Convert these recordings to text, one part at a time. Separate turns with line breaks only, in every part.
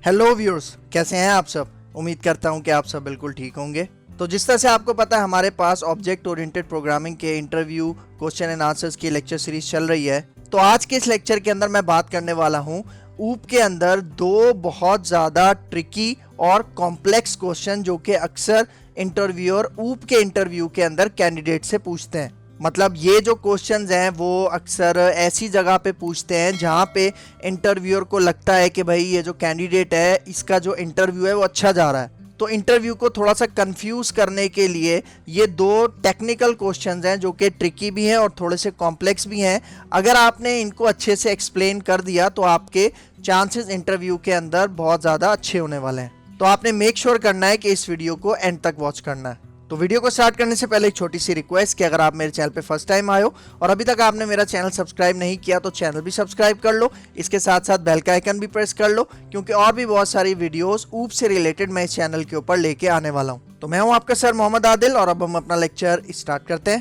Hello viewers, कैसे हैं आप सब। उम्मीद करता हूं कि आप सब बिल्कुल ठीक होंगे। तो जिस तरह से आपको पता है हमारे पास ऑब्जेक्ट ओरिएंटेड प्रोग्रामिंग के इंटरव्यू क्वेश्चन एंड आंसर्स की लेक्चर सीरीज चल रही है। तो आज के इस लेक्चर के अंदर मैं बात करने वाला हूं ऊप के अंदर दो बहुत ज़्यादा ट्रिकी और कॉम्प्लेक्स क्वेश्चन जो कि अक्सर इंटरव्यूअर ऊप के इंटरव्यू के अंदर कैंडिडेट से पूछते हैं। मतलब ये जो क्वेश्चंस हैं वो अक्सर ऐसी जगह पे पूछते हैं जहाँ पे इंटरव्यूअर को लगता है कि भाई ये जो कैंडिडेट है इसका जो इंटरव्यू है वो अच्छा जा रहा है। तो इंटरव्यू को थोड़ा सा कंफ्यूज करने के लिए ये दो टेक्निकल क्वेश्चंस हैं जो कि ट्रिकी भी हैं और थोड़े से कॉम्प्लेक्स भी हैं। अगर आपने इनको अच्छे से एक्सप्लेन कर दिया तो आपके चांसेस इंटरव्यू के अंदर बहुत ज़्यादा अच्छे होने वाले हैं। तो आपने मेक श्योर करना है कि इस वीडियो को एंड तक वॉच करना है। तो वीडियो को स्टार्ट करने से पहले एक छोटी सी रिक्वेस्ट कि अगर आप मेरे चैनल पे फर्स्ट टाइम आए हो और अभी तक आपने मेरा चैनल सब्सक्राइब नहीं किया तो चैनल भी सब्सक्राइब कर लो। इसके साथ साथ बेल का आइकन भी प्रेस कर लो क्योंकि और भी बहुत सारी वीडियोस ऊप से रिलेटेड मैं इस चैनल के ऊपर लेके आने वाला हूँ। तो मैं हूँ आपका सर मोहम्मद आदिल और अब हम अपना लेक्चर स्टार्ट करते हैं।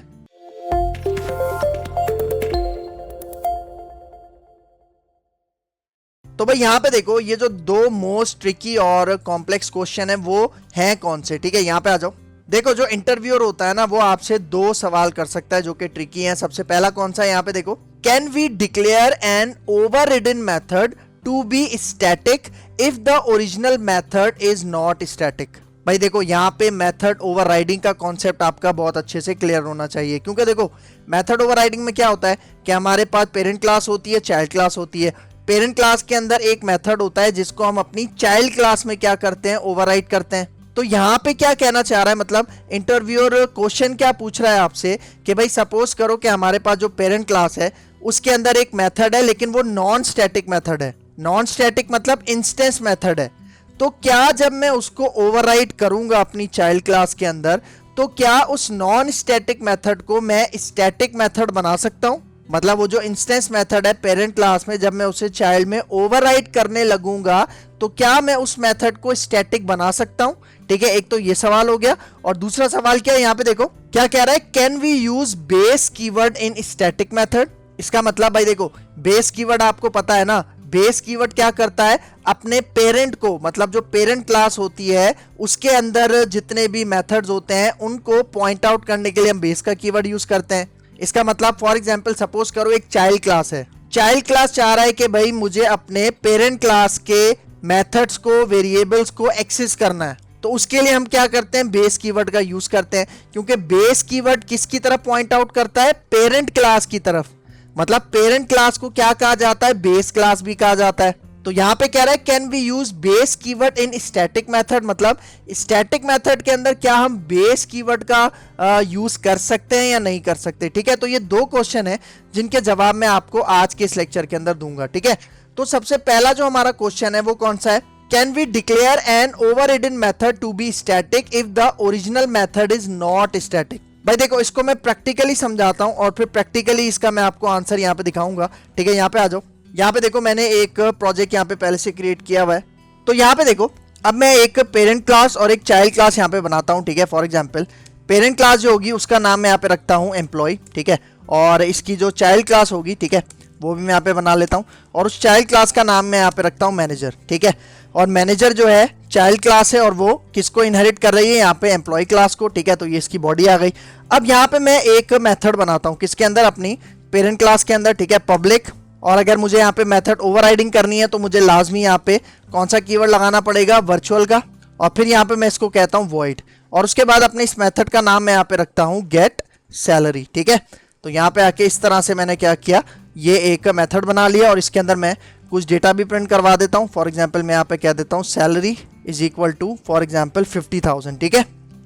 तो भाई यहाँ पे देखो, ये जो दो मोस्ट ट्रिकी और कॉम्प्लेक्स क्वेश्चन है वो हैं कौन से। ठीक है, यहाँ पे आ जाओ। देखो, जो इंटरव्यूअर होता है ना वो आपसे दो सवाल कर सकता है जो कि ट्रिकी हैं। सबसे पहला कौन सा है, यहाँ पे देखो, can we declare an overridden method to be static if the original method is not static. भाई देखो, यहाँ पे मेथड ओवरराइडिंग का कॉन्सेप्ट आपका बहुत अच्छे से क्लियर होना चाहिए क्योंकि देखो मेथड ओवरराइडिंग में क्या होता है कि हमारे पास पेरेंट क्लास होती है, चाइल्ड क्लास होती है। पेरेंट क्लास के अंदर एक मेथड होता है जिसको हम अपनी चाइल्ड क्लास में क्या करते हैं, ओवरराइड करते हैं। तो यहाँ पे क्या कहना चाह रहा है, मतलब इंटरव्यूअर क्वेश्चन क्या पूछ रहा है आपसे कि भाई सपोज करो कि हमारे पास जो पेरेंट क्लास है उसके अंदर एक मेथड है लेकिन वो नॉन स्टैटिक मेथड है। नॉन स्टैटिक मतलब इंस्टेंस मेथड है। तो क्या जब मैं उसको ओवरराइड करूंगा अपनी चाइल्ड क्लास के अंदर तो क्या उस नॉन स्टैटिक मेथड को मैं स्टैटिक मेथड बना सकता हूं। मतलब वो जो इंस्टेंस मेथड है पेरेंट क्लास में, जब मैं उसे चाइल्ड में ओवरराइड करने लगूंगा तो क्या मैं उस मेथड को स्टैटिक बना सकता हूं। ठीक है, एक तो ये सवाल हो गया। और दूसरा सवाल क्या है, यहाँ पे देखो क्या कह रहा है, can we use base keyword in static method. इसका मतलब भाई देखो, बेस कीवर्ड आपको पता है ना, बेस कीवर्ड क्या करता है, अपने पेरेंट को, मतलब जो पेरेंट क्लास होती है उसके अंदर जितने भी मेथड्स होते हैं उनको पॉइंट आउट करने के लिए हम बेस का कीवर्ड यूज करते हैं। इसका मतलब फॉर एग्जांपल सपोज करो एक चाइल्ड क्लास है, चाइल्ड क्लास चाह रहा है कि भाई मुझे अपने पेरेंट क्लास के मेथड्स को, वेरिएबल्स को एक्सेस करना है। तो उसके लिए हम क्या करते हैं, बेस कीवर्ड का यूज करते हैं क्योंकि बेस कीवर्ड किसकी तरफ पॉइंट आउट करता है, पेरेंट क्लास की तरफ। मतलब पेरेंट क्लास को क्या कहा जाता है, बेस क्लास भी कहा जाता है। तो यहाँ पे कह रहा है can we use base keyword in static method, मतलब स्टैटिक मेथड के अंदर क्या हम बेस कीवर्ड का यूज कर सकते हैं या नहीं कर सकते। ठीक है, तो ये दो क्वेश्चन है जिनके जवाब मैं आपको आज के इस लेक्चर के अंदर दूंगा। ठीक है, तो सबसे पहला जो हमारा क्वेश्चन है वो कौन सा है, can we declare an overridden method to be static if the original method is not static. भाई देखो, इसको मैं प्रैक्टिकली समझाता हूं और फिर प्रैक्टिकली इसका मैं आपको आंसर यहाँ पे दिखाऊंगा। ठीक है, यहाँ पे आ जाओ। यहाँ पे देखो, मैंने एक प्रोजेक्ट यहाँ पे पहले से क्रिएट किया हुआ है। तो यहाँ पे देखो, अब मैं एक पेरेंट क्लास और एक चाइल्ड क्लास यहाँ पे बनाता हूँ। ठीक है, फॉर एग्जांपल पेरेंट क्लास जो होगी उसका नाम मैं यहाँ पे रखता हूँ एम्प्लॉय। ठीक है, और इसकी जो चाइल्ड क्लास होगी, ठीक है, वो भी मैं यहाँ पे बना लेता हूँ और उस चाइल्ड क्लास का नाम मैं यहाँ पे रखता हूँ मैनेजर। ठीक है, और मैनेजर जो है चाइल्ड क्लास है और वो किसको इनहेरिट कर रही है, यहाँ पे एम्प्लॉय क्लास को। ठीक है, तो ये इसकी बॉडी आ गई। अब यहाँ पे मैं एक मेथड बनाता हूँ किसके अंदर, अपनी पेरेंट क्लास के अंदर। ठीक है, पब्लिक। और अगर मुझे यहाँ पे मेथड ओवरराइडिंग करनी है तो मुझे लाजमी यहाँ पे कौन सा कीवर्ड लगाना पड़ेगा, वर्चुअल का। और फिर यहाँ पे मैं इसको कहता हूँ वॉइड और उसके बाद अपने इस मेथड का नाम मैं यहाँ पे रखता हूँ गेट सैलरी। ठीक है, तो यहाँ पे आके इस तरह से मैंने क्या किया, ये एक मेथड बना लिया और इसके अंदर मैं कुछ डेटा भी प्रिंट करवा देता हूँ। फॉर एग्जाम्पल मैं यहाँ पे कह देता हूँ salary is equal to for example 50,000। ठीक है,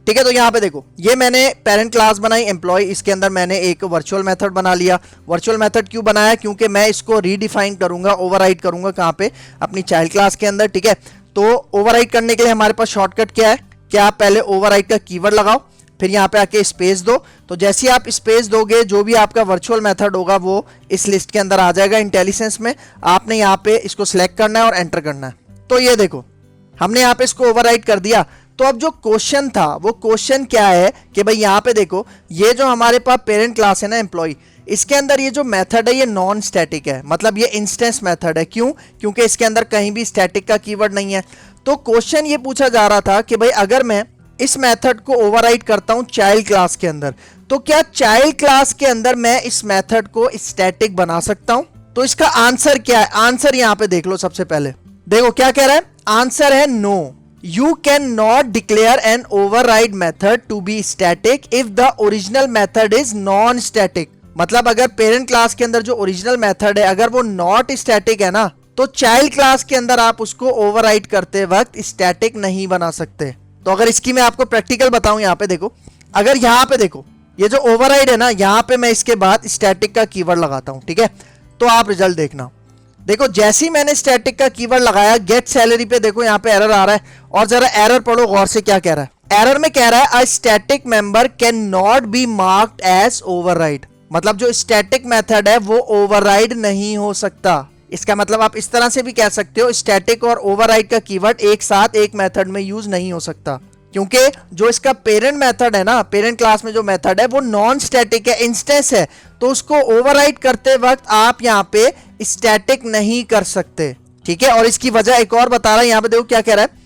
ठीक है, तो यहाँ पे देखो ये मैंने पेरेंट क्लास बनाई एम्प्लॉय, इसके अंदर मैंने एक वर्चुअल मेथड बना लिया। वर्चुअल मेथड क्यों बनाया, क्योंकि मैं इसको रीडिफाइन करूंगा, ओवरराइड करूंगा कहाँ पे, अपनी चाइल्ड क्लास के अंदर। ठीक है, तो ओवरराइड करने के लिए हमारे पास शॉर्टकट क्या है कि आप पहले ओवरराइड का कीवर्ड लगाओ, फिर यहाँ पे आके स्पेस दो। तो जैसे ही आप स्पेस दोगे जो भी आपका वर्चुअल मेथड होगा वो इस लिस्ट के अंदर आ जाएगा इंटेलिसेंस में। आपने यहाँ पे इसको सिलेक्ट करना है और एंटर करना है। तो ये देखो हमने यहाँ पे इसको ओवरराइड कर दिया। तो अब जो क्वेश्चन था वो क्वेश्चन क्या है कि भाई यहाँ पे देखो, ये जो हमारे पास पेरेंट क्लास है ना एम्प्लॉय, इसके अंदर ये जो मेथड है ये नॉन स्टैटिक है, मतलब ये इंस्टेंस मेथड है। क्यों? क्योंकि इसके अंदर कहीं भी स्टैटिक का कीवर्ड नहीं है। तो क्वेश्चन ये पूछा जा रहा था कि भाई अगर मैं इस मेथड को ओवरराइड करता हूं चाइल्ड क्लास के अंदर, तो क्या चाइल्ड क्लास के अंदर मैं इस मेथड को स्टैटिक बना सकता हूं? तो इसका आंसर क्या है? आंसर यहां पे देख लो। सबसे पहले देखो क्या कह रहा है, आंसर है no, you can not declare an override method to be static if the original method is non static. मतलब अगर पेरेंट क्लास के अंदर जो ओरिजिनल मेथड है अगर वो नॉट स्टैटिक है ना, तो चाइल्ड क्लास के अंदर आप उसको ओवरराइड करते वक्त स्टैटिक नहीं बना सकते। तो अगर इसकी मैं आपको प्रैक्टिकल बताऊं, यहां पे देखो, अगर यहां पे देखो ये जो ओवरराइड है ना, यहां पे मैं इसके बाद स्टैटिक का कीवर्ड लगाता हूं, ठीक है, तो आप रिजल्ट देखना। देखो जैसे ही मैंने स्टैटिक का कीवर्ड लगाया, गेट सैलरी पे देखो यहां पे एरर आ रहा है, और जरा एरर पढ़ो गौर से क्या कह रहा है। एरर में कह रहा है a static member can not be marked as override. मतलब जो स्टैटिक मेथड है वो ओवरराइड नहीं हो सकता। इसका मतलब आप इस तरह से भी कह सकते हो, स्टैटिक और ओवरराइड का कीवर्ड एक साथ एक मेथड में यूज नहीं हो सकता, क्योंकि जो इसका पेरेंट मेथड है ना, पेरेंट क्लास में जो मेथड है वो नॉन स्टैटिक है, इंस्टेंस है, तो उसको ओवरराइड करते वक्त आप यहाँ पे स्टैटिक नहीं कर सकते, ठीक है। और इसकी वजह एक और बता रहा है, यहाँ पे देखो क्या कह रहा है,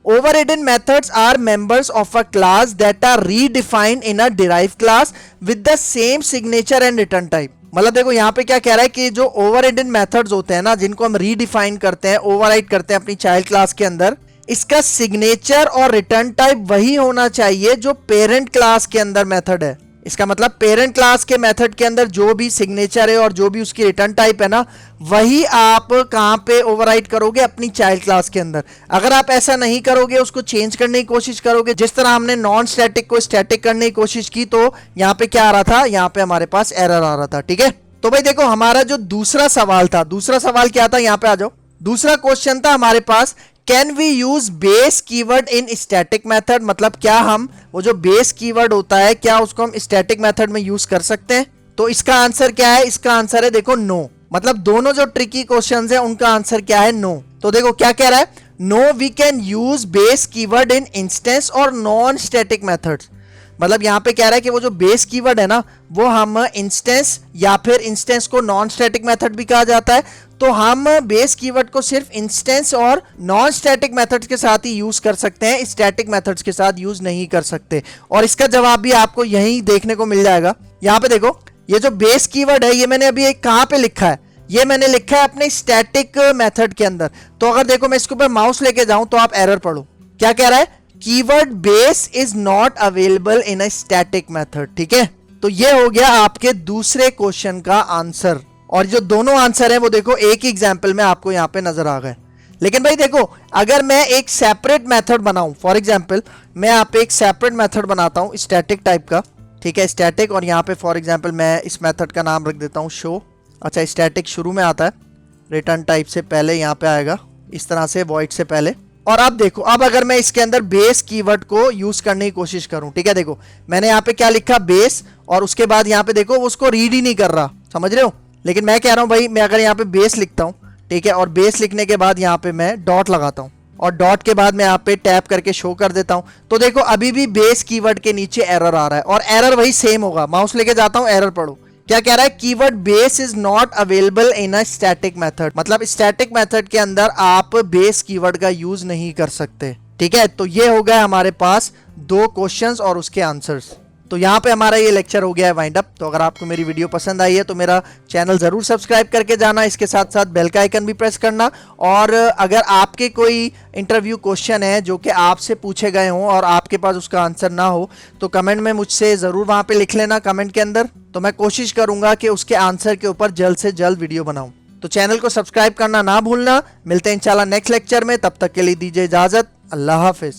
overridden methods are members of a class that are redefined in a derived class with the same signature and return type। मतलब देखो यहाँ पे क्या कह रहा है कि जो ओवरराइडन मेथड्स होते हैं ना, जिनको हम रीडिफाइन करते हैं, ओवरराइड करते हैं अपनी चाइल्ड क्लास के अंदर, इसका सिग्नेचर और रिटर्न टाइप वही होना चाहिए जो पेरेंट क्लास के अंदर मेथड है। इसका मतलब पेरेंट क्लास के मेथड के अंदर जो भी सिग्नेचर है और जो भी उसकी रिटर्न टाइप है ना, वही आप कहां पे ओवरराइड करोगे, अपनी चाइल्ड क्लास के अंदर। अगर आप ऐसा नहीं करोगे, उसको चेंज करने की कोशिश करोगे, जिस तरह हमने नॉन स्टैटिक को स्टैटिक करने की कोशिश की, तो यहां पे क्या आ रहा था, यहां पे हमारे पास एरर आ रहा था, ठीक है। तो भाई देखो हमारा जो दूसरा सवाल था, दूसरा सवाल क्या था, यहां पे आ जाओ। दूसरा क्वेश्चन था हमारे पास, can we use base keyword in static method. मतलब क्या हम वो जो बेस कीवर्ड होता है, क्या उसको हम स्टैटिक मेथड में यूज कर सकते हैं? तो इसका आंसर क्या है? इसका आंसर है देखो नो। मतलब दोनों जो ट्रिकी क्वेश्चंस हैं उनका आंसर क्या है? नो। तो देखो क्या कह रहा है, no we can use base keyword in instance और नॉन स्टैटिक मेथड्स। मतलब यहां पे कह रहा है कि वो जो बेस कीवर्ड है ना, वो हम इंस्टेंस या फिर इंस्टेंस को नॉन स्टैटिक मेथड भी कहा जाता है, तो हम बेस कीवर्ड को सिर्फ इंस्टेंस और नॉन स्टैटिक मेथड्स के साथ ही यूज कर सकते हैं, स्टैटिक मेथड्स के साथ यूज नहीं कर सकते। और इसका जवाब भी आपको यही देखने को मिल जाएगा। यहां पे देखो ये जो बेस कीवर्ड है, ये मैंने अभी एक कहां पे लिखा है, ये मैंने लिखा है अपने स्टैटिक मेथड के अंदर। तो अगर देखो मैं इसके ऊपर माउस लेके जाऊं तो आप एरर पढ़ो, क्या कह रहा है, keyword base is not available in a static method, ठीक है। तो ये हो गया आपके दूसरे क्वेश्चन का आंसर। और जो दोनों आंसर है वो देखो एक ही एग्जाम्पल में आपको यहां पे नजर आ गए। लेकिन भाई देखो अगर मैं एक सेपरेट मेथड बनाऊं, फॉर एग्जाम्पल मैं यहाँ पे एक सेपरेट मेथड बनाता हूं स्टैटिक टाइप का, ठीक है, स्टैटिक, और यहाँ पे फॉर एग्जाम्पल मैं इस मेथड का नाम रख देता हूँ शो। अच्छा, स्टैटिक शुरू में आता है, रिटर्न टाइप से पहले यहाँ पे आएगा, इस तरह से वॉइड से पहले। और अब देखो, अब अगर मैं इसके अंदर बेस कीवर्ड को यूज करने की कोशिश करूं, ठीक है, देखो मैंने यहाँ पे क्या लिखा, बेस, और उसके बाद यहाँ पे देखो वो उसको रीड ही नहीं कर रहा, समझ रहे हो। लेकिन मैं कह रहा हूं भाई, मैं अगर यहाँ पे बेस लिखता हूं, ठीक है, और बेस लिखने के बाद यहाँ पे मैं डॉट लगाता हूं, और डॉट के बाद मैं यहाँ पे टैप करके शो कर देता हूं, तो देखो अभी भी बेस कीवर्ड के नीचे एरर आ रहा है, और एरर वही सेम होगा। माउस लेके जाता हूं, एरर पढ़ो, क्या कह रहा है, keyword base is not available in a static method. मतलब स्टैटिक मेथड के अंदर आप बेस कीवर्ड का यूज नहीं कर सकते, ठीक है। तो ये हो गया हमारे पास दो क्वेश्चंस और उसके आंसर्स। तो यहाँ पे हमारा ये लेक्चर हो गया है वाइंड अप। तो अगर आपको मेरी वीडियो पसंद आई है तो मेरा चैनल जरूर सब्सक्राइब करके जाना, इसके साथ साथ बेल का आइकन भी प्रेस करना। और अगर आपके कोई इंटरव्यू क्वेश्चन है जो कि आपसे पूछे गए हों और आपके पास उसका आंसर ना हो, तो कमेंट में मुझसे ज़रूर वहाँ पे लिख लेना कमेंट के अंदर, तो मैं कोशिश करूँगा कि उसके आंसर के ऊपर जल्द से जल्द वीडियो बनाऊँ। तो चैनल को सब्सक्राइब करना ना भूलना। मिलते हैं इंशाल्लाह नेक्स्ट लेक्चर में, तब तक के लिए दीजिए इजाज़त। अल्लाह हाफिज़।